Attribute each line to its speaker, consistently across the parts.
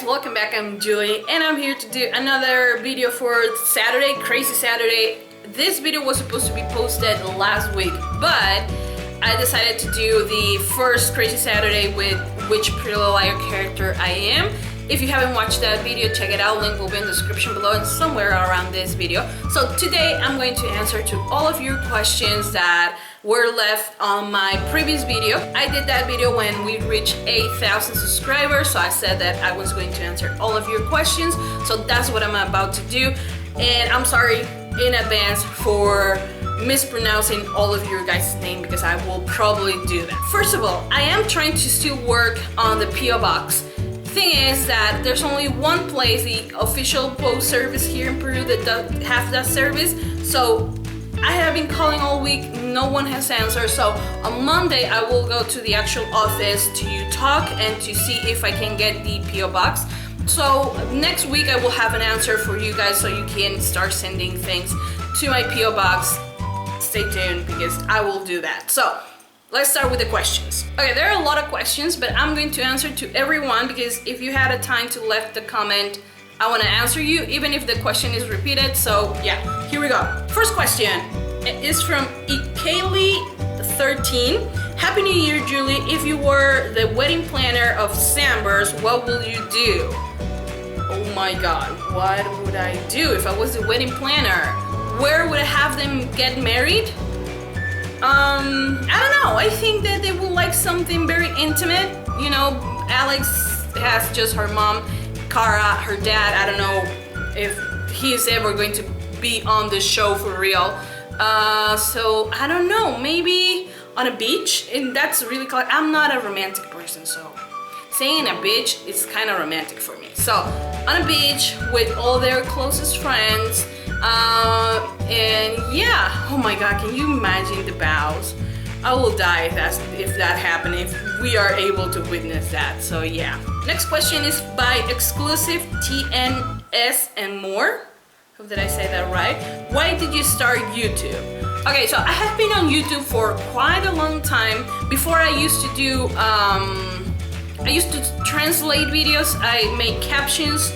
Speaker 1: welcome back. I'm Julie and I'm here to do another video for Saturday, Crazy Saturday. This video was supposed to be posted last week, but I decided to do the first Crazy Saturday with which Pretty Little Liar character I am. If you haven't watched that video, check it out. Link will be in the description below and somewhere around this video. So today I'm going to answer to all of your questions that were left on my previous video. I did that video when we reached 8,000 subscribers, so I said that I was going to answer all of your questions. So that's what I'm about to do. And I'm sorry in advance for mispronouncing all of your guys' name because I will probably do that. First of all, I am trying to still work on the P.O. Box. Thing is that there's only one place, the official post service here in Peru, that has that service. So I have been calling all week, no one has answered. So on Monday I will go to the actual office to talk and to see if I can get the P.O. Box. So next week I will have an answer for you guys so you can start sending things to my P.O. Box. Stay tuned because I will do that. So let's start with the questions. Okay, there are a lot of questions, but I'm going to answer to everyone because if you had a time to left the comment, I want to answer you even if the question is repeated. So yeah, here we go. First question is from Ikeli13. Happy New Year, Julie. If you were the wedding planner of Sambers, what will you do? Oh my god, what would I do if I was the wedding planner? Where would I have them get married? I don't know. I think that they will like something very intimate. You know, Alex has just her mom, Cara, her dad. I don't know if he's ever going to be on the show for real. So I don't know. Maybe on a beach, and that's really cool. I'm not a romantic person, so saying a beach is kind of romantic for me. So on a beach with all their closest friends. And yeah, oh my god, can you imagine the vows? I will die if that happened, if we are able to witness that. So yeah. Next question is by Exclusive TNS and more. Hope that I say that right. Why did you start YouTube? Okay, so I have been on YouTube for quite a long time. Before I used to do, I used to translate videos. I made captions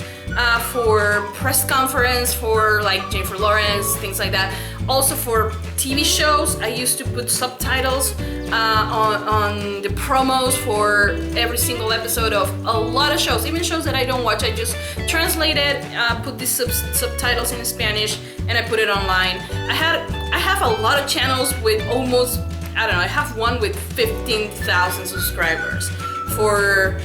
Speaker 1: for press conference, for like Jennifer Lawrence, things like that. Also for TV shows, I used to put subtitles on the promos for every single episode of a lot of shows, even shows that I don't watch. I just translated, put these subtitles in Spanish, and I put it online. I have a lot of channels with almost, I don't know, I have one with 15,000 subscribers for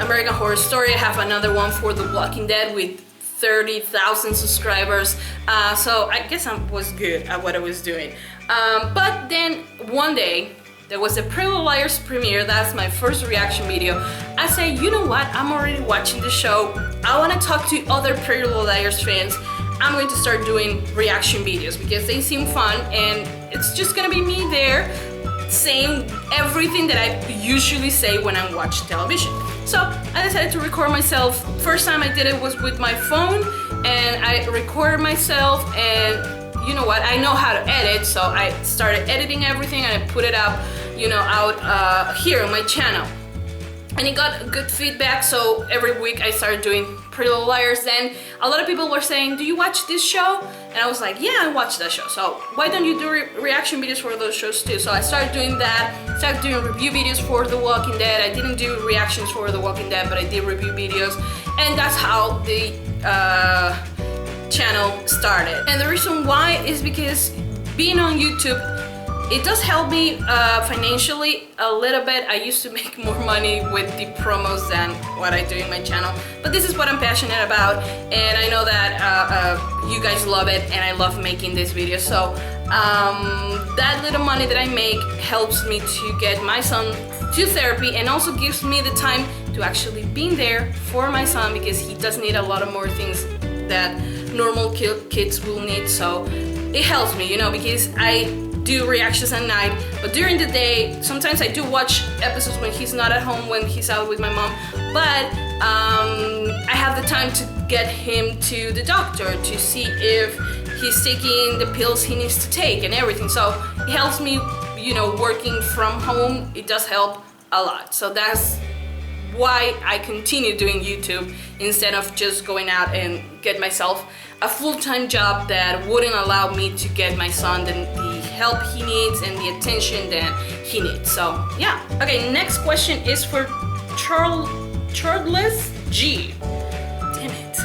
Speaker 1: American Horror Story. I have another one for The Walking Dead with 30,000 subscribers. So I guess I was good at what I was doing. But then one day, there was a Pretty Little Liars premiere. That's my first reaction video. I said, you know what? I'm already watching the show. I want to talk to other Pretty Little Liars fans. I'm going to start doing reaction videos because they seem fun and it's just gonna be me there saying everything that I usually say when I watch television. So I decided to record myself. First time I did it was with my phone and I recorded myself, and you know what, I know how to edit, so I started editing everything and I put it up, you know, out here on my channel. And it got good feedback, so every week I started doing Pretty Little Liars. Then a lot of people were saying, do you watch this show? And I was like, yeah, I watch that show. So why don't you do reaction videos for those shows too? So I started doing that, started doing review videos for The Walking Dead. I didn't do reactions for The Walking Dead, but I did review videos. And that's how the channel started. And the reason why is because being on YouTube, it does help me financially a little bit. I used to make more money with the promos than what I do in my channel, but this is what I'm passionate about, and I know that you guys love it, and I love making this video. So that little money that I make helps me to get my son to therapy, and also gives me the time to actually be there for my son because he does need a lot of more things that normal kids will need. So it helps me, you know, because I do reactions at night, but during the day sometimes I do watch episodes when he's not at home, when he's out with my mom, but I have the time to get him to the doctor to see if he's taking the pills he needs to take and everything. So it helps me, you know, working from home. It does help a lot. So that's why I continue doing YouTube instead of just going out and get myself a full-time job that wouldn't allow me to get my son the help he needs and the attention that he needs. So yeah. Okay, next question is for Charles G. Damn it.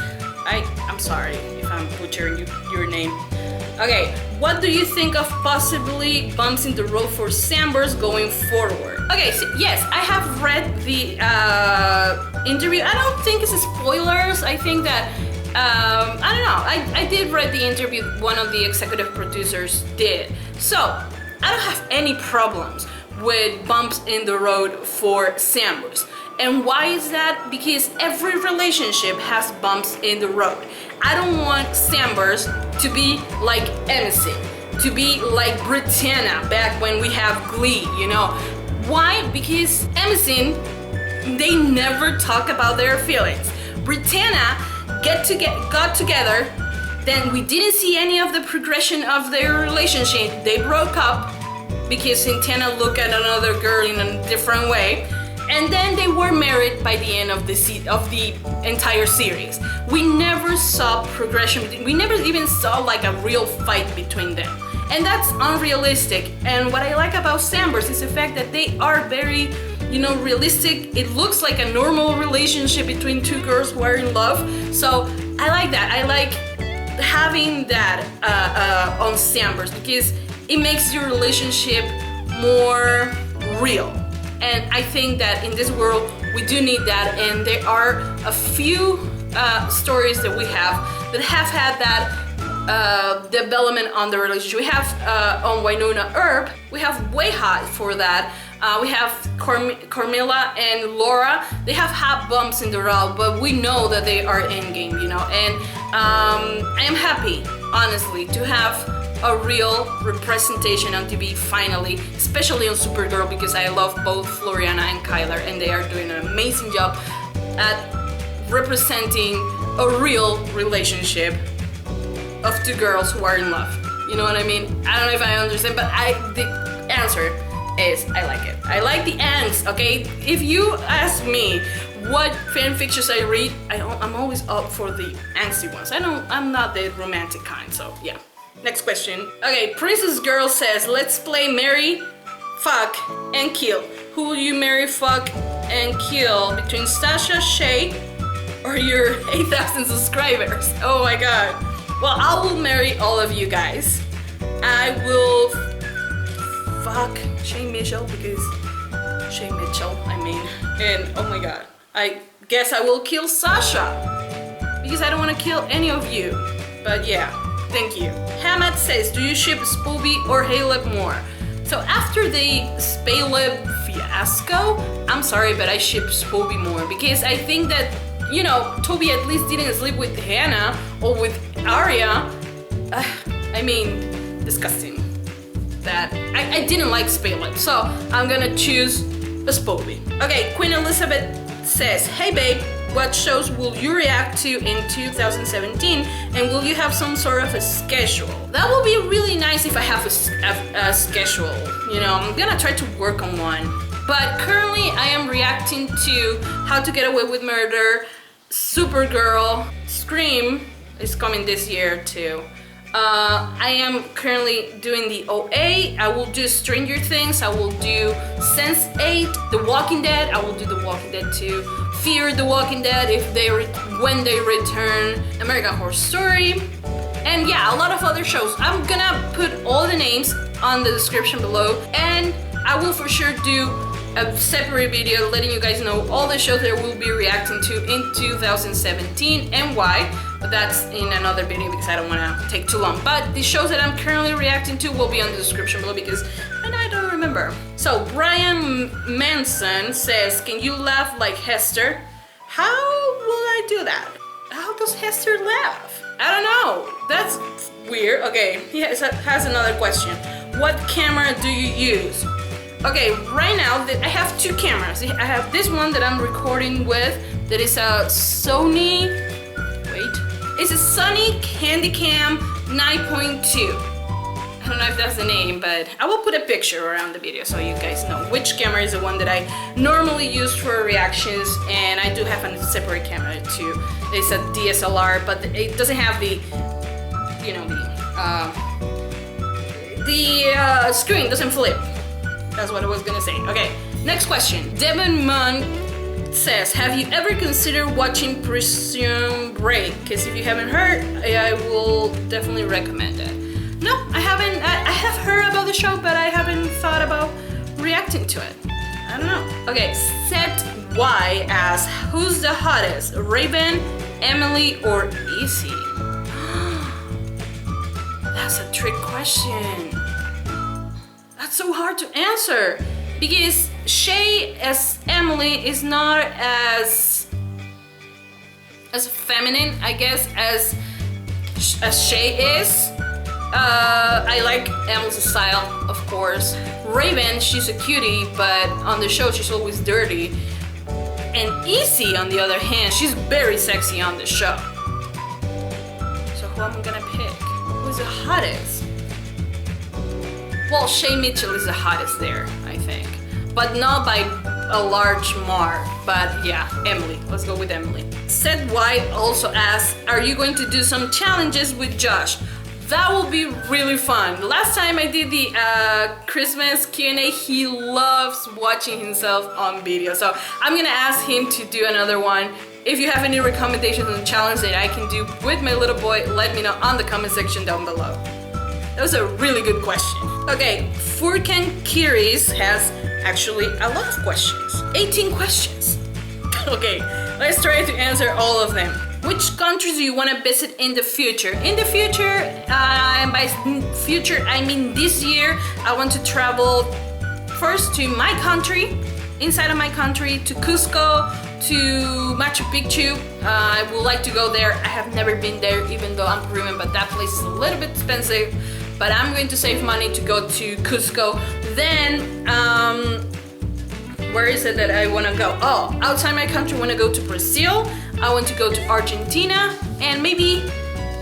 Speaker 1: I'm sorry if I'm butchering your name. Okay, what do you think of possibly bumps in the road for Sambers going forward? Okay, so yes, I have read the interview. I don't think it's spoilers. I think that, I don't know. I did read the interview one of the executive producers did. So, I don't have any problems with bumps in the road for Sambers. And why is that? Because every relationship has bumps in the road. I don't want Sambers to be like Emerson, to be like Britannia back when we have Glee, you know. Why? Because Emerson, they never talk about their feelings. Britannia got together, then we didn't see any of the progression of their relationship. They broke up because Santana looked at another girl in a different way. And then they were married by the end of the entire series. We never saw progression. We never even saw like a real fight between them. And that's unrealistic. And what I like about Sambers is the fact that they are very, you know, realistic. It looks like a normal relationship between two girls who are in love. So I like that. I like having that on Sambers because it makes your relationship more real. And I think that in this world, we do need that. And there are a few stories that we have that have had that development on the relationship. We have on Wynonna Earp, we have Way High for that. We have Carmilla and Laura. They have had bumps in the road, but we know that they are endgame, you know. And I am happy, honestly, to have a real representation on TV finally, especially on Supergirl, because I love both Floriana and Kyler, and they are doing an amazing job at representing a real relationship of two girls who are in love. You know what I mean? I don't know if I understand, but the answer is I like it. I like the angst, okay? If you ask me what fan fictions I read, I'm always up for the angsty ones. I'm not the romantic kind, so yeah. Next question. Okay, Princess Girl says, let's play marry, fuck, and kill. Who will you marry, fuck, and kill between Sasha, Shay, or your 8,000 subscribers? Oh my god. Well, I will marry all of you guys. I will fuck Shay Mitchell because Shay Mitchell, and oh my god. I guess I will kill Sasha because I don't want to kill any of you. But yeah. Thank you. Hamad says, do you ship Spoobie or Caleb more? So after the Caleb fiasco, I'm sorry, but I ship Spoobie more because I think that, you know, Toby at least didn't sleep with Hannah or with Arya. Disgusting. That I didn't like Caleb, so I'm gonna choose a Spoobie. Okay, Queen Elizabeth says, hey babe, what shows will you react to in 2017, and will you have some sort of a schedule? That will be really nice if I have a schedule. You know, I'm gonna try to work on one. But currently I am reacting to How to Get Away with Murder, Supergirl, Scream is coming this year too. I am currently doing the OA. I will do Stranger Things. I will do Sense8, The Walking Dead. I will do The Walking Dead too. Fear the Walking Dead when they return. American Horror Story. And yeah, a lot of other shows. I'm gonna put all the names on the description below, and I will for sure do a separate video letting you guys know all the shows that we'll be reacting to in 2017 and why. But that's in another video because I don't want to take too long. But the shows that I'm currently reacting to will be on the description below because I don't remember. So Brian Manson says, can you laugh like Hester? How will I do that? How does Hester laugh? I don't know. That's weird. Okay, he has another question. What camera do you use? Okay, right now I have two cameras. I have this one that I'm recording with that is a Sony, it's a Sony Handycam 9.2. I don't don't know if that's the name, but I will put a picture around the video so you guys know which camera is the one that I normally use for reactions. And I do have a separate camera too. It's a DSLR, but it doesn't have the, you know, the screen doesn't flip. That's what I was gonna say. Okay, next question. Devon Munn says, have you ever considered watching Prison Break? Because if you haven't heard, I will definitely recommend it. No, I haven't. I have heard about the show, but I haven't thought about reacting to it. I don't know. Okay, Set Y asks, who's the hottest? Raven, Emily, or Izzy? That's a trick question. That's so hard to answer because Shay as Emily is not as feminine, I guess, as Shay is. I like Emily's style, of course. Raven, she's a cutie, but on the show she's always dirty. And Izzy, on the other hand, she's very sexy on the show. So who am I gonna pick? Who's the hottest? Well, Shay Mitchell is the hottest there, I think. But not by a large mark. But yeah, Emily. Let's go with Emily. Seth White also asks, are you going to do some challenges with Josh? That will be really fun. The last time I did the Christmas Q&A, he loves watching himself on video. So I'm gonna ask him to do another one. If you have any recommendations on the challenge that I can do with my little boy, let me know on the comment section down below. That was a really good question. Okay, Furkan Kiris has actually a lot of questions. 18 questions. Okay, let's try to answer all of them. Which countries do you want to visit in the future? In the future, and by future I mean this year, I want to travel first to my country, inside of my country, to Cusco, to Machu Picchu. I would like to go there. I have never been there, even though I'm Peruvian, but that place is a little bit expensive. But I'm going to save money to go to Cusco. Then, where is it that I want to go? Oh, outside my country, I want to go to Brazil. I want to go to Argentina and maybe,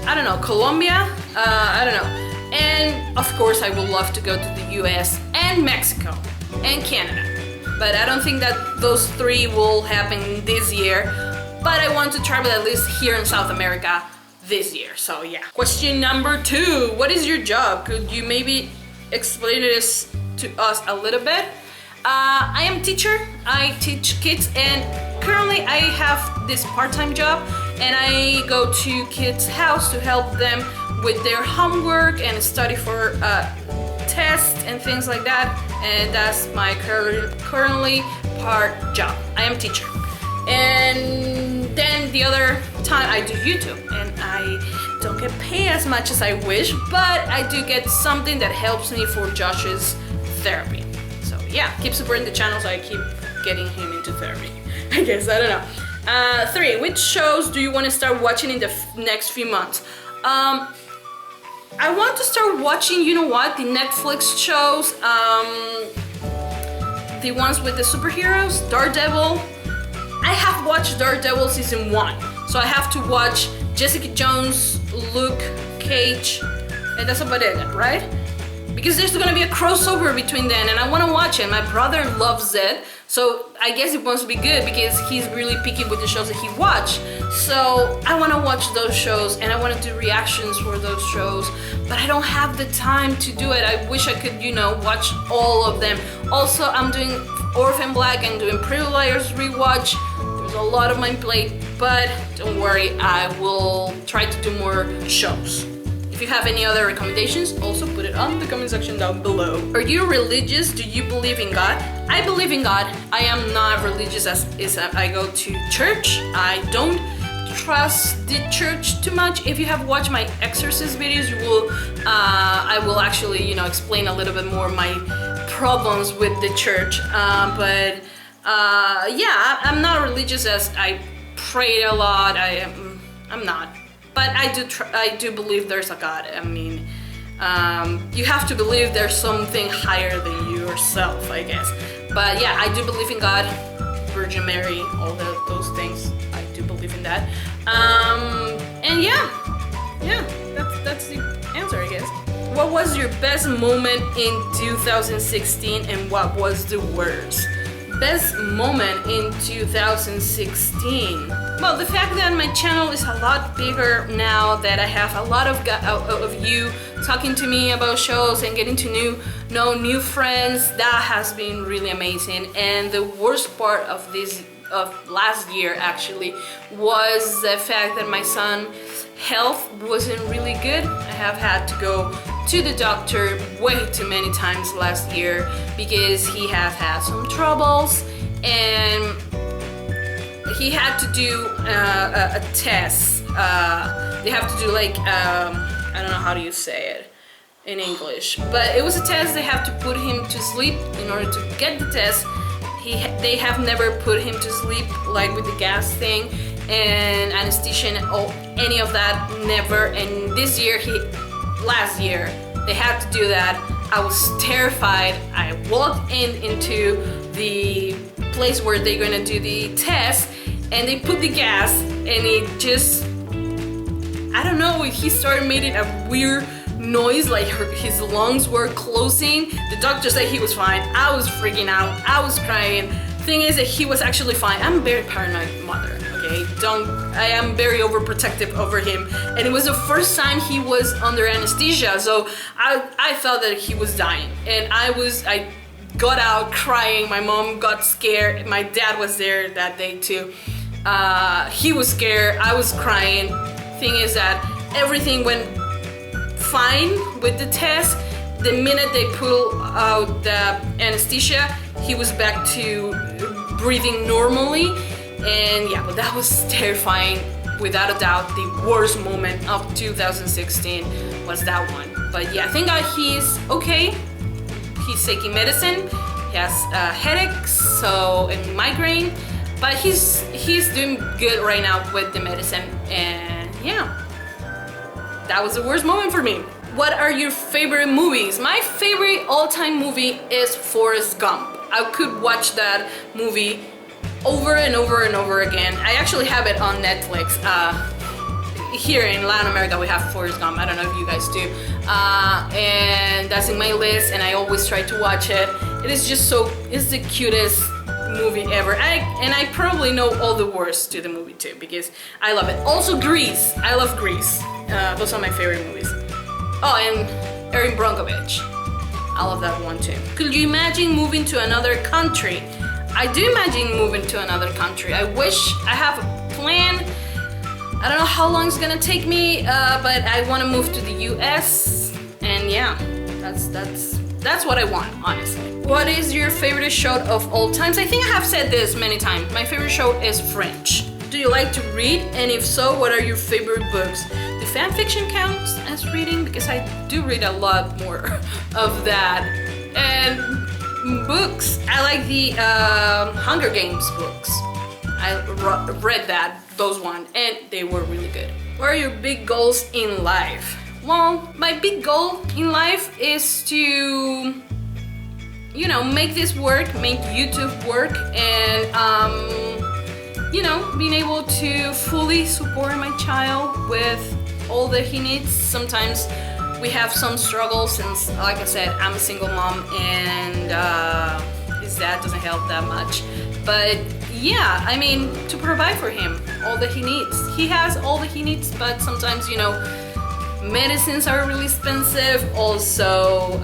Speaker 1: I don't know, Colombia. I don't know. And of course, I would love to go to the US and Mexico and Canada. But I don't think that those three will happen this year. But I want to travel at least here in South America this year. So yeah. Question number 2. What is your job? Could you maybe explain this to us a little bit? I am a teacher. I teach kids, and currently I have this part-time job, and I go to kids' house to help them with their homework and study for tests and things like that. And that's my currently part job. I am a teacher. And then the other time I do YouTube, and I don't get paid as much as I wish, but I do get something that helps me for Josh's therapy. So yeah, keep supporting the channel so I keep getting him into therapy. I guess, I don't know. 3, which shows do you want to start watching in the next few months? I want to start watching, you know what, the Netflix shows, the ones with the superheroes, Daredevil. I have watched Daredevil season 1, so I have to watch Jessica Jones, Luke Cage, and that's about it, right? Because there's gonna be a crossover between them, and I want to watch it. My brother loves it, so I guess it must be good because he's really picky with the shows that he watched. So I want to watch those shows, and I want to do reactions for those shows, but I don't have the time to do it. I wish I could, you know, watch all of them. Also, I'm doing Orphan Black and doing Pretty Liars rewatch. There's a lot on my plate, but don't worry, I will try to do more shows. If you have any other recommendations, also put it on the comment section down below. Are you religious? Do you believe in God? I believe in God. I am not religious as I go to church. I don't trust the church too much. If you have watched my Exorcist videos, you will I will actually, you know, explain a little bit more my problems with the church. Yeah, I'm not religious as I pray a lot. I'm not. But I do believe there's a God. I mean, you have to believe there's something higher than yourself, I guess. But yeah, I do believe in God, Virgin Mary, all those things. I do believe in that. And yeah, that's the answer, I guess. What was your best moment in 2016 and what was the worst? Best moment in 2016. Well, the fact that my channel is a lot bigger now, that I have a lot of you talking to me about shows and getting to know new friends, that has been really amazing. And the worst part of last year actually was the fact that my son's health wasn't really good. I have had to go to the doctor way too many times last year because he has had some troubles, and he had to do a test. They have to do like I don't know how do you say it in English, but it was a test. They have to put him to sleep in order to get the test. They have never put him to sleep like with the gas thing and anesthesia and any of that, never. And last year they had to do that. I was terrified. I walked into the place where they're gonna do the test, and they put the gas, and it just, I don't know, he started making a weird noise, like his lungs were closing. The doctor said he was fine. I was freaking out. I was crying. Thing is that he was actually fine. I'm a very paranoid mother, okay? I am very overprotective over him, and it was the first time he was under anesthesia, so I felt that he was dying, and I got out crying. My mom got scared. My dad was there that day too. He was scared. I was crying. Thing is that everything went fine with the test. The minute they pulled out the anesthesia, he was back to breathing normally. And yeah, but that was terrifying. Without a doubt, the worst moment of 2016 was that one. But yeah, thank God he's okay. He's taking medicine. He has headaches, and migraine, but he's doing good right now with the medicine. And yeah, that was the worst moment for me. What are your favorite movies? My favorite all-time movie is Forrest Gump. I could watch that movie over and over and over again. I actually have it on Netflix. Here in Latin America we have Forrest Gump. I don't know if you guys do. And that's in my list, and I always try to watch it. It is just it's the cutest movie ever. And I probably know all the words to the movie too, because I love it. Also Grease. I love Grease. Those are my favorite movies. Oh, and Erin Brockovich. I love that one too. Could you imagine moving to another country? I do imagine moving to another country. I wish I have a plan. I don't know how long it's gonna take me, but I want to move to the US, and yeah, that's what I want, honestly. What is your favorite show of all times? I think I have said this many times. My favorite show is French. Do you like to read? And if so, what are your favorite books? Do fan fiction counts as reading? Because I do read a lot more of that. And books, I like the Hunger Games books. I read those ones, and they were really good. What are your big goals in life? Well, my big goal in life is to, make this work, make YouTube work, and, being able to fully support my child with all that he needs. Sometimes we have some struggles since, like I said, I'm a single mom, and his dad doesn't help that much. But yeah, I mean, to provide for him all that he needs. He has all that he needs, but sometimes, medicines are really expensive. Also,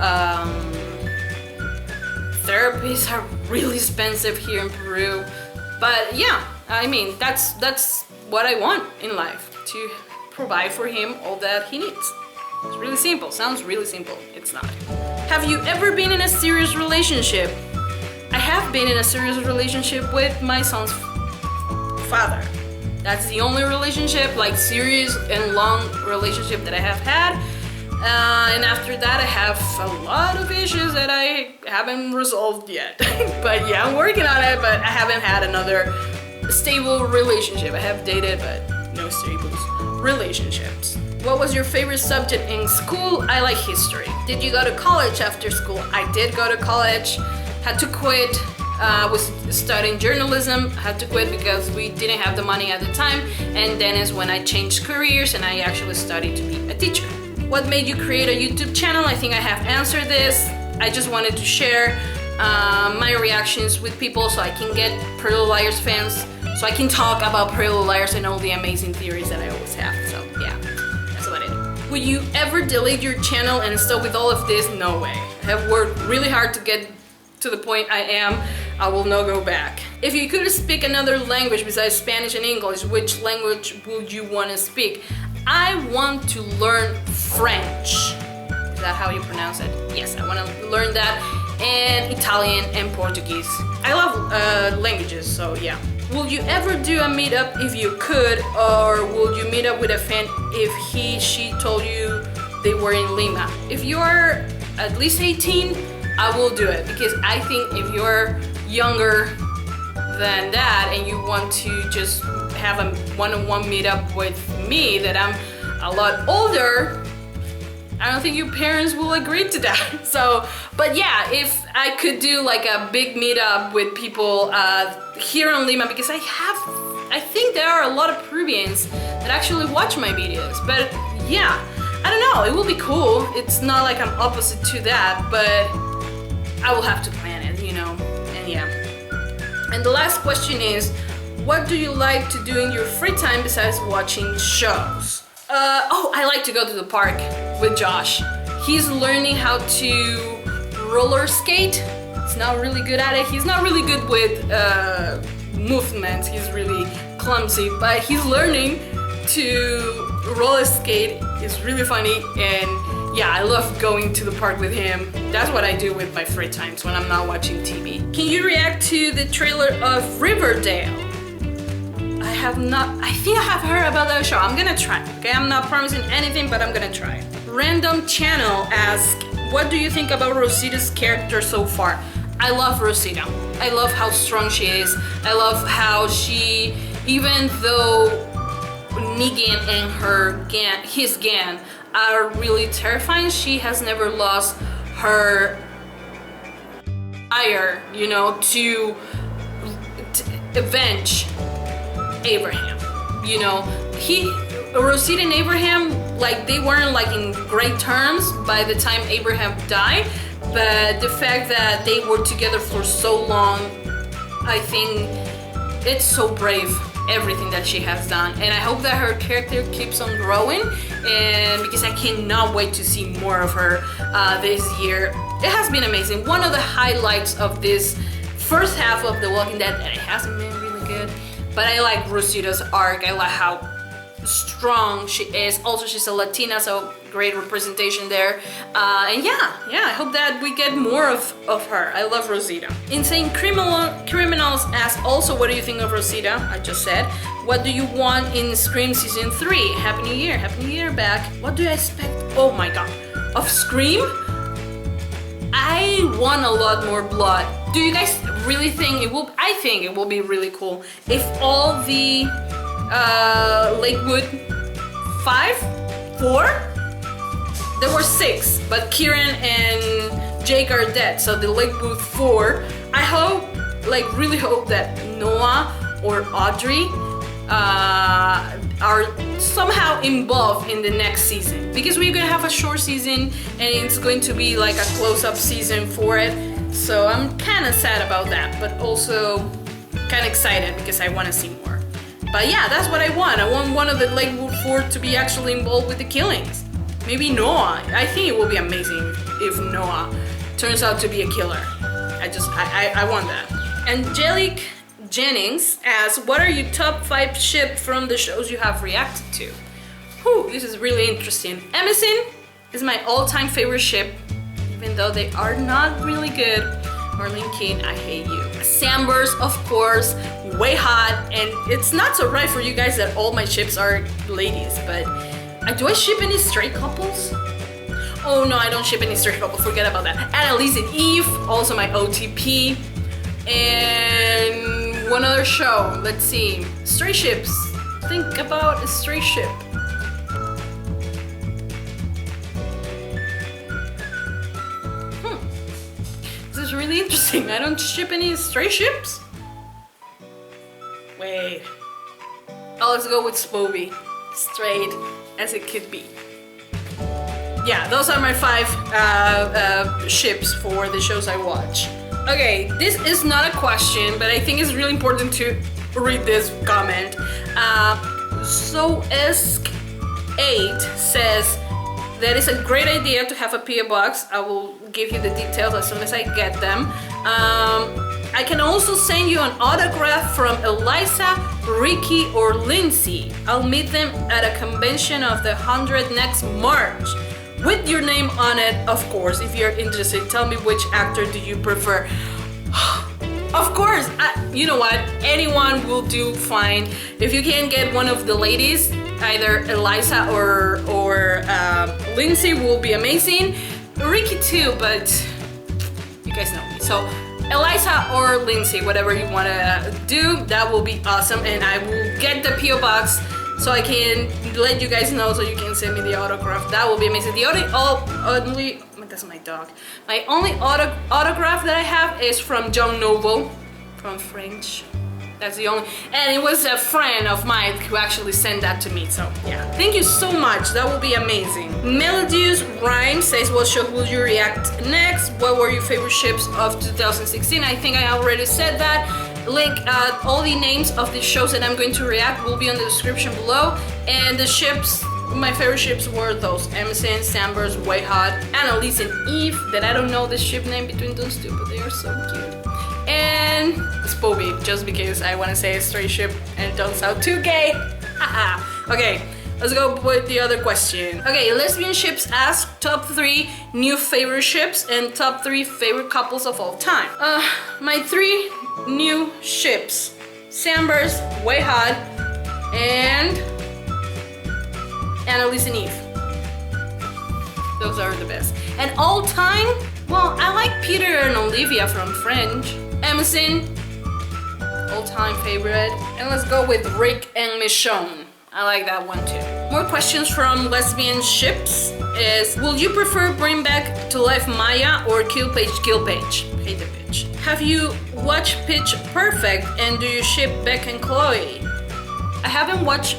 Speaker 1: therapies are really expensive here in Peru. But yeah, I mean, that's what I want in life, to provide for him all that he needs. It's really simple. Sounds really simple. It's not. Have you ever been in a serious relationship? I have been in a serious relationship with my son's father. That's the only relationship, like serious and long relationship, that I have had. And after that, I have a lot of issues that I haven't resolved yet. But yeah, I'm working on it, but I haven't had another stable relationship. I have dated, but no stable relationships. What was your favorite subject in school? I like history. Did you go to college after school? I did go to college. Had to quit. Was studying journalism. Had to quit because we didn't have the money at the time. And then is when I changed careers and I actually studied to be a teacher. What made you create a YouTube channel? I think I have answered this. I just wanted to share my reactions with people so I can get Pretty Little Liars fans, so I can talk about Pretty Little Liars and all the amazing theories that I always have. So yeah, that's about it. Would you ever delete your channel and stop with all of this? No way. I have worked really hard to get to the point I am. I will not go back. If you could speak another language besides Spanish and English, which language would you want to speak? I want to learn French. Is that how you pronounce it? Yes, I want to learn that, and Italian and Portuguese. I love languages, so yeah. Will you ever do a meetup if you could, or will you meet up with a fan if she told you they were in Lima? If you're at least 18, I will do it, because I think if you're younger than that and you want to just have a one-on-one meetup with me that I'm a lot older, I don't think your parents will agree to that. So, but yeah, if I could do like a big meetup with people here in Lima, because I think there are a lot of Peruvians that actually watch my videos. But yeah, I don't know, it will be cool. It's not like I'm opposite to that, but I will have to plan it, you know, and yeah. And the last question is, what do you like to do in your free time besides watching shows? Oh, I like to go to the park with Josh. He's learning how to roller skate. He's not really good at it. He's not really good with movements. He's really clumsy, but he's learning to roller skate. It's really funny, and yeah, I love going to the park with him. That's what I do with my free times when I'm not watching TV. Can you react to the trailer of Riverdale? I have not, I think I have heard about that show. I'm gonna try, okay? I'm not promising anything, but I'm gonna try. Random Channel asks, what do you think about Rosita's character so far? I love Rosita. I love how strong she is. I love how she, even though Negan and his gang are really terrifying, she has never lost her desire, you know, to avenge Abraham. You know, Rosita and Abraham, like, they weren't like in great terms by the time Abraham died, but the fact that they were together for so long, I think it's so brave, everything that she has done, and I hope that her character keeps on growing, and because I cannot wait to see more of her this year. It has been amazing. One of the highlights of this first half of The Walking Dead, and it hasn't been really good, but I like Rosita's arc. I like how strong she is. Also, she's a Latina, so great representation there. And yeah, I hope that we get more of her. I love Rosita. Insane Criminals asks also, what do you think of Rosita? I just said. What do you want in Scream Season 3? Happy New Year. Happy New Year back. What do I expect? Oh my god. Of Scream? I want a lot more blood. Do you guys really think it will? I think it will be really cool if all the Lakewood 4? There were 6, but Kieran and Jake are dead, so the Lakewood 4. I hope, like, really hope that Noah or Audrey are somehow involved in the next season, because we're gonna have a short season and it's going to be like a close-up season for it. So I'm kind of sad about that, but also kind of excited because I want to see more. But yeah, that's what I want. I want one of the Lakewood 4 to be actually involved with the killings. Maybe Noah. I think it will be amazing if Noah turns out to be a killer. I want that. Angelique Jennings asks, what are your top 5 ships from the shows you have reacted to? Whew, this is really interesting. Emerson is my all-time favorite ship, even though they are not really good. Marlene King, I hate you. Sambers, of course, way hot, and it's not so right for you guys that all my ships are ladies, but do I ship any straight couples? Oh no, I don't ship any straight couples, forget about that. Annalise and Eve, also my OTP, and one other show, let's see. Stray ships, think about a stray ship. This is really interesting. I don't ship any stray ships. Wait. Oh, let's go with Spoby. Straight as it could be. yeah, those are my 5 ships for the shows I watch. Okay, this is not a question, but I think it's really important to read this comment. So Esk8 says that it's a great idea to have a PO box. I will give you the details as soon as I get them. I can also send you an autograph from Eliza, Ricky, or Lindsay. I'll meet them at a convention of the 100 next March. With your name on it, of course. If you're interested, tell me which actor do you prefer. Of course, you know what? Anyone will do fine. If you can't get one of the ladies, either Eliza or Lindsay will be amazing. Ricky too, but you guys know me. So Eliza or Lindsay, whatever you want to do, that will be awesome. And I will get the PO box so I can let you guys know, so you can send me the autograph. That will be amazing. The only that's my dog. My only autograph that I have is from John Noble, from French. That's the only, and it was a friend of mine who actually sent that to me. So yeah, thank you so much. That will be amazing. Melodious Rhyme says, what show will you react next? What were your favorite ships of 2016? I think I already said that. Link all the names of the shows that I'm going to react will be on the description below. And the ships, my favorite ships were those: Emerson, Sambers, Way Hot, Annalise and Eve, that I don't know the ship name between those two, but they are so cute. And Spoby, just because I want to say a straight ship and it don't sound too gay. Okay, let's go with the other question. Okay, lesbian ships ask top 3 new favorite ships and top 3 favorite couples of all time. My 3 new ships: Sambers, Way Hot, and Annalise and Eve. Those are the best. And all time, well, I like Peter and Olivia from French. Emerson, all-time favorite. And let's go with Rick and Michonne. I like that one too. More questions from lesbian ships is, will you prefer bring back to life Maya or kill Paige? Hate the bitch. Have you watched Pitch Perfect, and do you ship Beck and Chloe? I haven't watched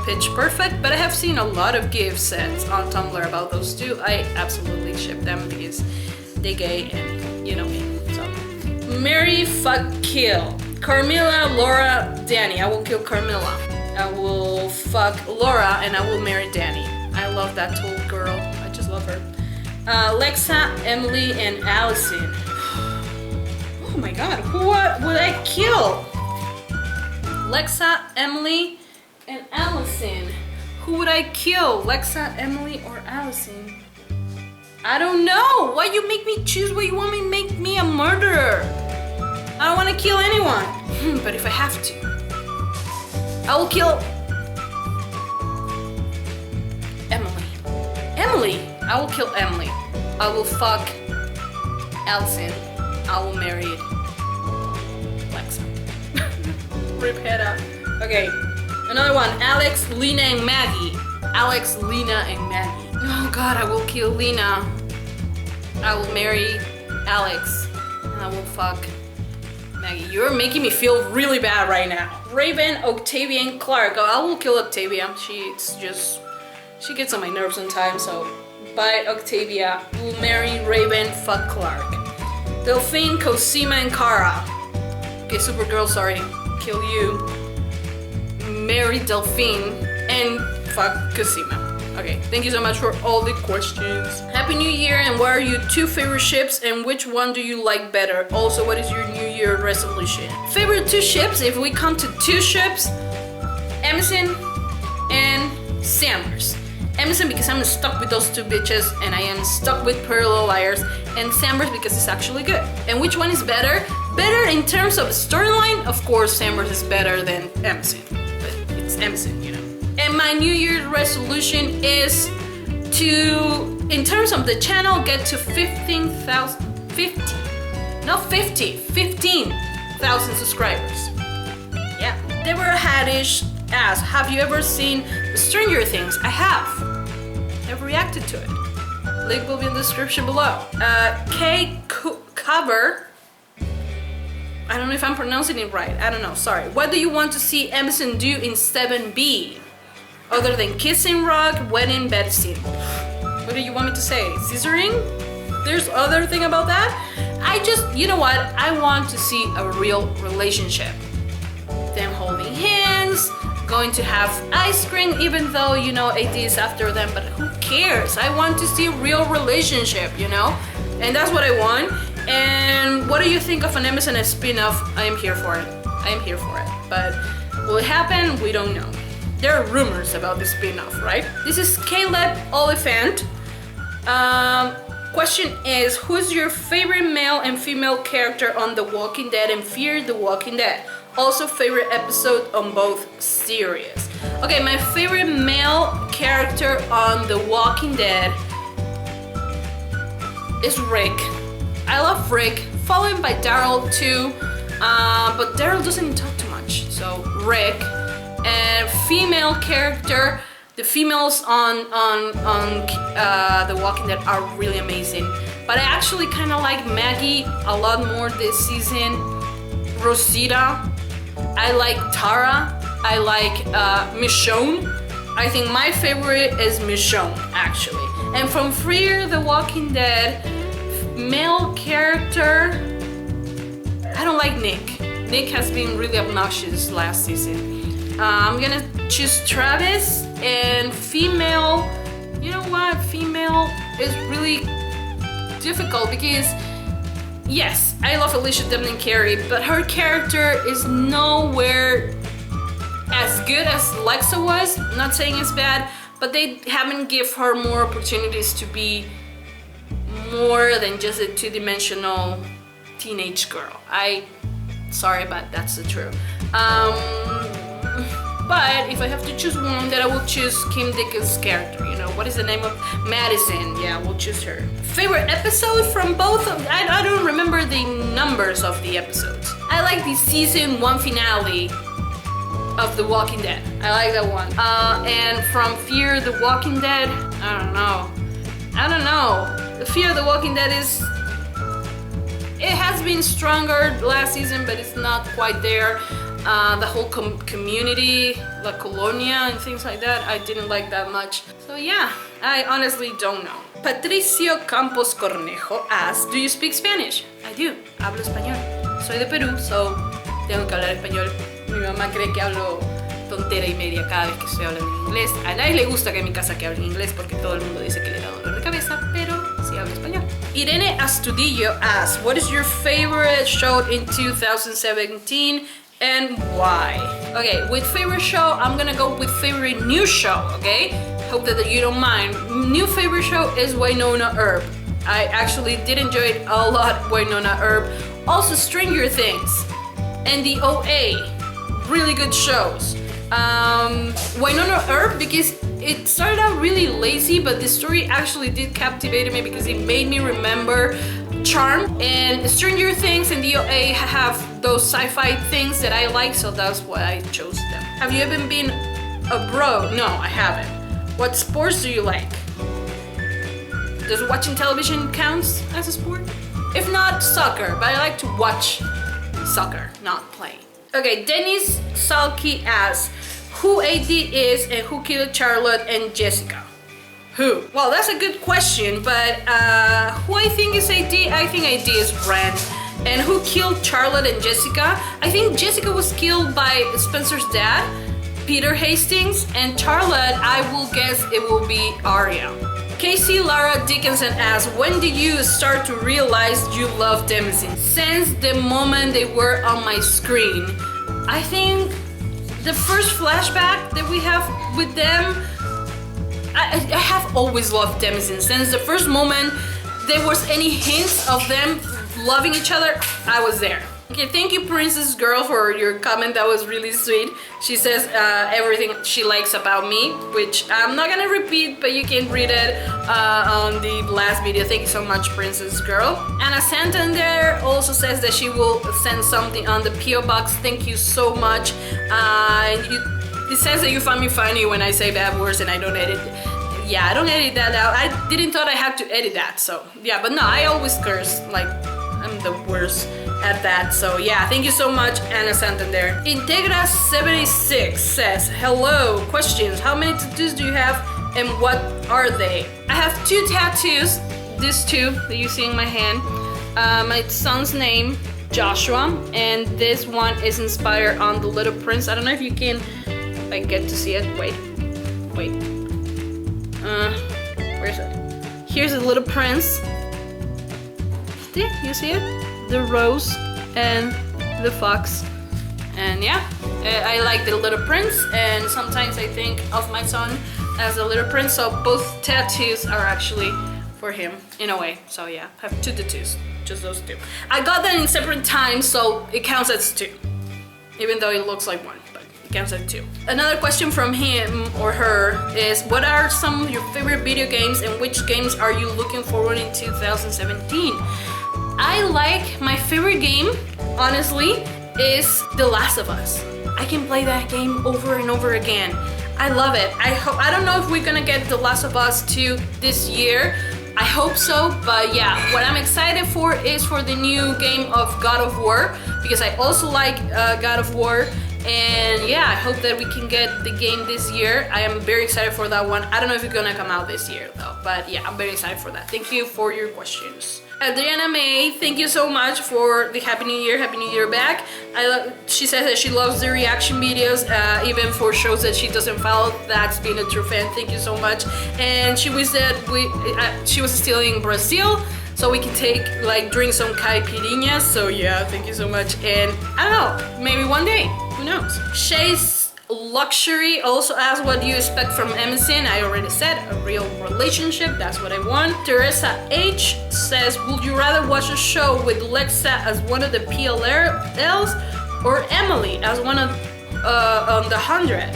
Speaker 1: Pitch Perfect, but I have seen a lot of GIF sets on Tumblr about those two. I absolutely ship them because they gay and you know me. So marry, fuck, kill. Carmilla, Laura, Danny. I will kill Carmilla. I will fuck Laura and I will marry Danny. I love that tall girl. I just love her. Lexa, Emily, and Allison. Oh my god, who would I kill? Lexa, Emily, and Allison. Who would I kill? Lexa, Emily, or Allison? I don't know. Why you make me choose? Why you want me to make me a murderer? I don't want to kill anyone. But if I have to, I will kill Emily. Emily. I will kill Emily. I will fuck Allison. I will marry Lexa. Rip head up. Okay, another one. Alex, Lena, and Maggie. Alex, Lena, and Maggie. Oh god, I will kill Lena. I will marry Alex. And I will fuck Maggie. You're making me feel really bad right now. Raven, Octavia, and Clark. Oh, I will kill Octavia. She gets on my nerves sometimes, so bye Octavia. Will marry Raven, fuck Clark. Delphine, Cosima, and Kara. Okay, Supergirl, sorry. Kill you. Marry Delphine and fuck Cosima. Okay, thank you so much for all the questions. Happy New Year, and what are your 2 favorite ships and which one do you like better? Also, what is your New Year resolution? Favorite 2 ships, if we come to 2 ships, Emerson and Sambers. Emerson because I'm stuck with those 2 bitches and I am stuck with Parallel Liars, and Sambers because it's actually good. And which one is better? Better in terms of storyline, of course Sambers is better than Emerson, but it's Emerson, you know. And my New Year's resolution is to, in terms of the channel, get to 15,000 subscribers. Yeah. Deborah Haddish asked, have you ever seen Stranger Things? I have. I've reacted to it. Link will be in the description below. Cover. I don't know if I'm pronouncing it right. I don't know. Sorry. What do you want to see Emerson do in 7B? other than kissing rock, wedding, bed scene. What do you want me to say? Scissoring? There's other thing about that? You know what? I want to see a real relationship. Them holding hands, going to have ice cream, even though, you know, AD is after them, but who cares? I want to see a real relationship, you know? And that's what I want. And what do you think of an MSN spin-off? I am here for it. I am here for it. But will it happen? We don't know. There are rumors about the spin-off, right? This is Caleb Oliphant. Question is, who's your favorite male and female character on The Walking Dead and Fear the Walking Dead? Also favorite episode on both series. Okay, my favorite male character on The Walking Dead is Rick. I love Rick, followed by Daryl too, but Daryl doesn't talk too much, so Rick. And female character, the females on The Walking Dead are really amazing, but I actually kind of like Maggie a lot more this season. Rosita, I like Tara, I like Michonne. I think my favorite is Michonne, actually. And from Fear the Walking Dead, male character, I don't like Nick. Nick has been really obnoxious last season. I'm gonna choose Travis. And female, you know what? Female is really difficult because, yes, I love Alicia Debney Carey, but her character is nowhere as good as Lexa was. I'm not saying it's bad, but they haven't given her more opportunities to be more than just a two-dimensional teenage girl. Sorry, but that's the truth. But if I have to choose one, then I will choose Kim Dickens' character. You know, what is the name of Madison? Yeah, we'll choose her. Favorite episode from both of, I don't remember the numbers of the episodes. I like the season 1 finale of The Walking Dead. I like that one. And from Fear the Walking Dead, I don't know. The Fear the Walking Dead it has been stronger last season, but it's not quite there. The whole community, La Colonia and things like that, I didn't like that much. So yeah, I honestly don't know. Patricio Campos Cornejo asks, do you speak Spanish? I do, hablo español. Soy de Perú, so tengo que hablar español. Mi mamá cree que hablo tontera y media cada vez que estoy hablando en inglés. A nadie le gusta que en mi casa que hable en inglés porque todo el mundo dice que le da dolor de cabeza, pero sí hablo español. Irene Astudillo asks, what is your favorite show in 2017? And why? Okay, with favorite show, I'm gonna go with favorite new show, okay? Hope that you don't mind. New favorite show is Wynonna Earp. I actually did enjoy it a lot, Wynonna Earp. Also Stranger Things and the OA, really good shows. Wynonna Earp, because it started out really lazy, but the story actually did captivate me because it made me remember Charm. And Stranger Things and the OA have those sci-fi things that I like, so that's why I chose them. Have you ever been abroad? No, I haven't. What sports do you like? Does watching television count as a sport? If not, soccer, but I like to watch soccer, not play. Okay, Dennis Salki asks, who AD is and who killed Charlotte and Jessica? Who? Well, that's a good question, but who I think is AD? I think AD is Ren. And who killed Charlotte and Jessica? I think Jessica was killed by Spencer's dad, Peter Hastings, and Charlotte, I will guess it will be Arya. Casey Lara Dickinson asks, when did you start to realize you loved Dempsey? Since the moment they were on my screen. I think the first flashback that we have with them, I have always loved Dempsey. Since the first moment there was any hints of them loving each other, I was there. Okay, thank you Princess Girl for your comment, that was really sweet. She says everything she likes about me, which I'm not gonna repeat, but you can read it on the last video. Thank you so much, Princess Girl. Anna Santander also says that she will send something on the PO box. Thank you so much. It says that you find me funny when I say bad words and I don't edit. Yeah, I don't edit that out. I didn't thought I had to edit that, so yeah, but no, I always curse, like I'm the worst at that. So yeah, thank you so much, Anna Santander. Integra76 says, hello, questions. How many tattoos do you have and what are they? I have 2 tattoos. These 2 that you see in my hand. My son's name, Joshua, and this one is inspired on The Little Prince. I don't know if you can like get to see it. Wait. Where is it? Here's The Little Prince. You see it? The rose and the fox. And yeah, I like The Little Prince, and sometimes I think of my son as a little prince, so both tattoos are actually for him in a way. So yeah, I have 2 tattoos, just those 2. I got them in separate times, so it counts as 2, even though it looks like 1, but it counts as 2. Another question from him or her is, what are some of your favorite video games and which games are you looking forward in 2017? I like, my favorite game, honestly, is The Last of Us. I can play that game over and over again. I love it. I don't know if we're gonna get The Last of Us 2 this year. I hope so, but yeah, what I'm excited for is for the new game of God of War, because I also like God of War, and yeah, I hope that we can get the game this year. I am very excited for that one. I don't know if it's gonna come out this year though, but yeah, I'm very excited for that. Thank you for your questions. Adriana May, thank you so much for the Happy New Year back. She says that she loves the reaction videos, even for shows that she doesn't follow. That's being a true fan. Thank you so much. And she wished that she was still in Brazil, so we can drink some caipirinhas. So yeah, thank you so much. And I don't know, maybe one day, who knows? Shay's Luxury also asked, what do you expect from MSN? I already said, a real relationship, that's what I want. Teresa H says, would you rather watch a show with Lexa as one of the PLLs or Emily as one of on the 100?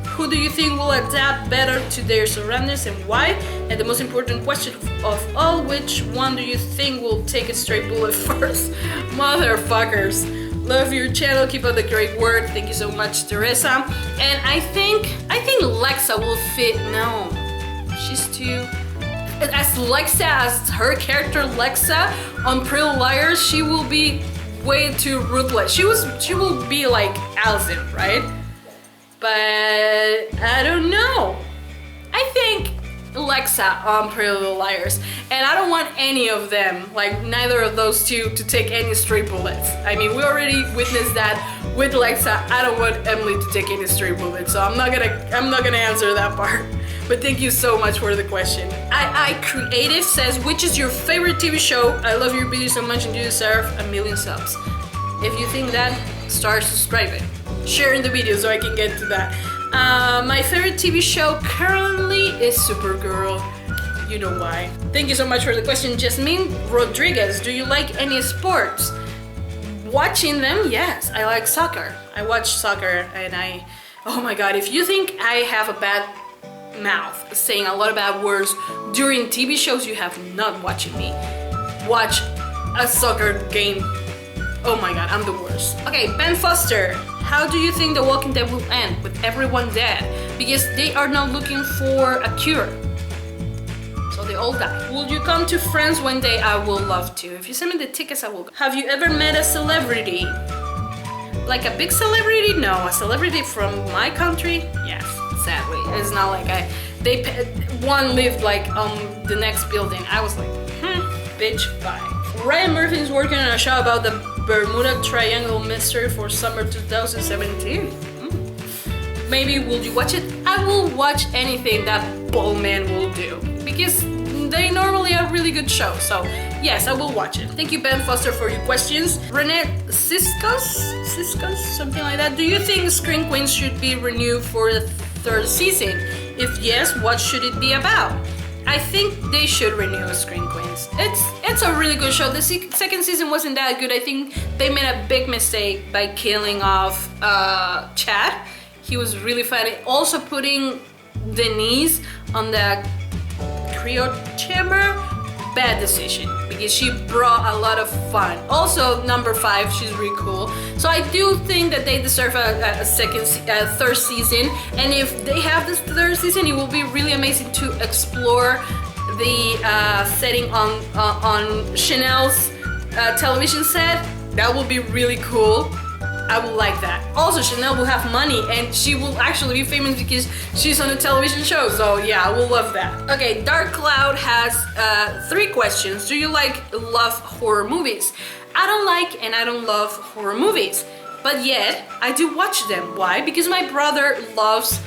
Speaker 1: Who do you think will adapt better to their surroundings and why? And the most important question of all, which one do you think will take a straight bullet first? Motherfuckers. Love your channel, keep up the great work. Thank you so much, Teresa. And I think Lexa will fit. No, she's too. As Lexa, as her character Lexa on Pretty Little Liars, she will be way too ruthless. She will be like Allison, right? But I don't know. I think Lexa on Pretty Little Liars, and I don't want any of them, like neither of those 2, to take any straight bullets. I mean, we already witnessed that with Lexa. I don't want Emily to take any straight bullets, so I'm not gonna answer that part. But thank you so much for the question. I Creative says, which is your favorite TV show? I love your videos so much and you deserve 1,000,000 subs. If you think that, start subscribing, sharing the video so I can get to that. My favorite TV show currently is Supergirl. You know why. Thank you so much for the question. Jasmine Rodriguez, do you like any sports? Watching them, yes. I like soccer. I watch soccer and oh my god, if you think I have a bad mouth saying a lot of bad words during TV shows, you have not watching me. Watch a soccer game. Oh my god, I'm the worst. Okay, Ben Foster. How do you think The Walking Dead will end with everyone dead? Because they are not looking for a cure. So they all die. Will you come to France one day? I will love to. If you send me the tickets, I will go. Have you ever met a celebrity? Like a big celebrity? No. A celebrity from my country? Yes, sadly. It's not like one lived like on the next building. I was like, bitch, bye. Ryan Murphy is working on a show about the Bermuda Triangle mystery for summer 2017. Maybe will you watch it? I will watch anything that bald man will do, because they normally are really good shows. So yes, I will watch it. Thank you, Ben Foster, for your questions. Renee Ciscos, something like that. Do you think Scream Queens should be renewed for the 3rd season? If yes, what should it be about? I think they should renew Scream Queens. It's a really good show. The 2nd season wasn't that good. I think they made a big mistake by killing off Chad. He was really funny. Also putting Denise on the cryo chamber, bad decision, because she brought a lot of fun. Also, number 5, she's really cool. So I do think that they deserve a 3rd season. And if they have this 3rd season, it will be really amazing to explore the setting on Chanel's television set, that would be really cool. I would like that. Also, Chanel will have money and she will actually be famous because she's on a television show. So yeah, I will love that. Okay, Dark Cloud has 3 questions. Do you love horror movies? I don't like and I don't love horror movies, but yet I do watch them. Why? Because my brother loves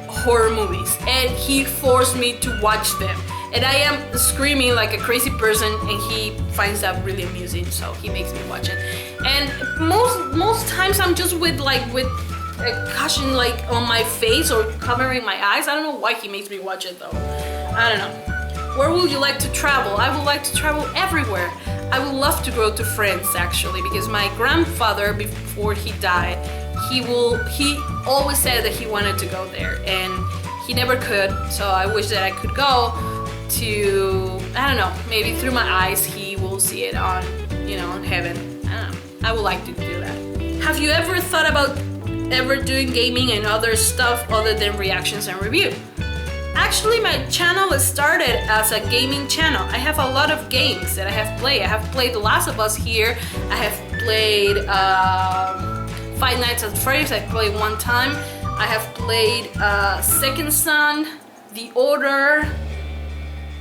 Speaker 1: horror movies and he forced me to watch them. And I am screaming like a crazy person and he finds that really amusing, so he makes me watch it. And most times I'm just with a cushion on my face or covering my eyes. I don't know why he makes me watch it though. I don't know. Where would you like to travel? I would like to travel everywhere. I would love to go to France actually, because my grandfather, before he died, he always said that he wanted to go there and he never could, so I wish that I could go to, I don't know, maybe through my eyes he will see it on, on heaven. I don't know. I would like to do that. Have you ever thought about doing gaming and other stuff other than reactions and review? Actually, my channel started as a gaming channel. I have a lot of games that I have played. I have played The Last of Us here. I have played Five Nights at Freddy's. I played one time. I have played Second Son, The Order.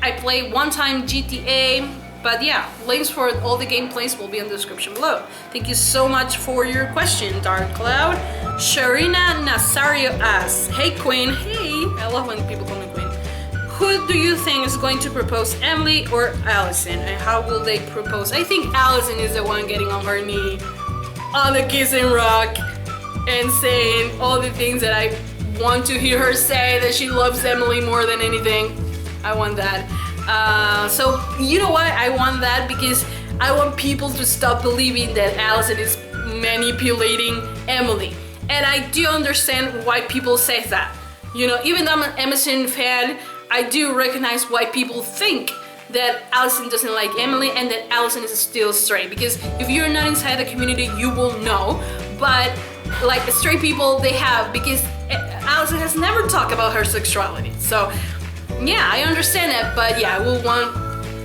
Speaker 1: I played one time GTA, but yeah, links for all the gameplays will be in the description below. Thank you so much for your question, Dark Cloud. Sharina Nazario asks, hey Queen, hey, I love when people call me Queen. Who do you think is going to propose, Emily or Allison, and how will they propose? I think Allison is the one getting on her knee on the kissing rock and saying all the things that I want to hear her say, that she loves Emily more than anything. I want that. So you know why I want that? Because I want people to stop believing that Allison is manipulating Emily. And I do understand why people say that. Even though I'm an Emerson fan, I do recognize why people think that Allison doesn't like Emily and that Allison is still straight. Because if you're not inside the community, you will know. But like straight people, they have, because Allison has never talked about her sexuality. So yeah, I understand that, but yeah, I will want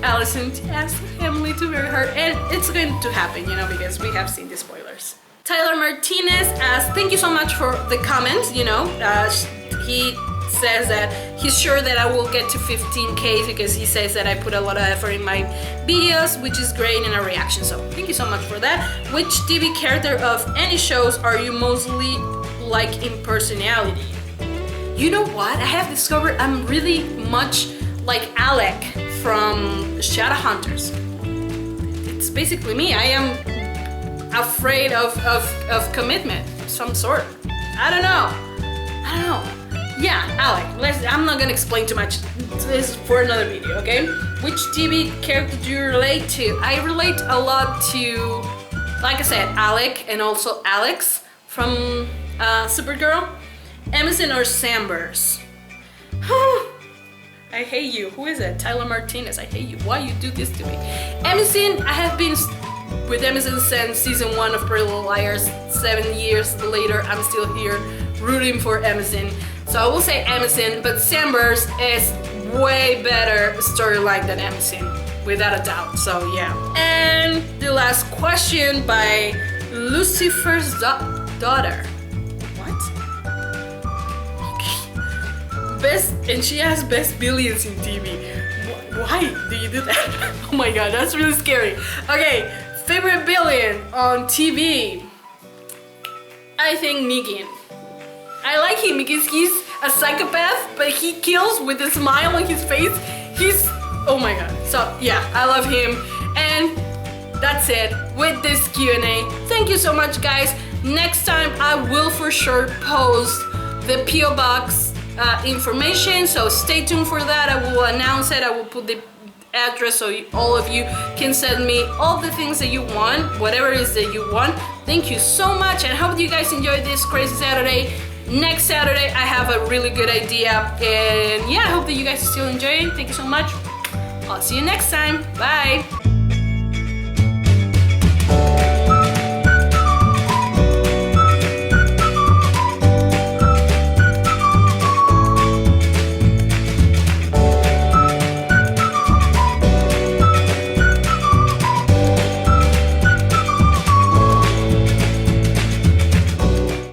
Speaker 1: Allison to ask Emily to marry her, and it's going to happen, because we have seen the spoilers. Tyler Martinez asks, thank you so much for the comment, he says that he's sure that I will get to 15K because he says that I put a lot of effort in my videos, which is great in a reaction, so thank you so much for that. Which TV character of any shows are you mostly like in personality? You know what? I have discovered I'm really much like Alec from Shadowhunters. It's basically me. I am afraid of commitment of some sort. I don't know. Yeah, Alec. I'm not gonna explain too much. This is for another video, okay? Which TV character do you relate to? I relate a lot to, like I said, Alec and also Alex from Supergirl. Emerson or Sambers? I hate you. Who is it? Tyler Martinez. I hate you. Why you do this to me? Emerson, I have been with Emerson since season 1 of Pretty Little Liars. 7 years later, I'm still here rooting for Emerson. So I will say Emerson, but Sambers is way better storyline than Emerson, without a doubt. So yeah. And the last question by Lucifer's daughter. And she has best billions in TV. Why do you do that? Oh my god, that's really scary. Okay, favorite billion on TV. I think Negan. I like him because he's a psychopath, but he kills with a smile on his face. Oh my god. So yeah, I love him. And that's it with this Q&A. Thank you so much, guys. Next time I will for sure post the PO box information, so stay tuned for that. I will announce it. I will put the address so all of you can send me all the things that you want, whatever it is that you want. Thank you so much, and I hope you guys enjoyed this crazy Saturday. Next Saturday I have a really good idea, and yeah, I hope that you guys still enjoy it. Thank you so much. I'll see you next time. Bye.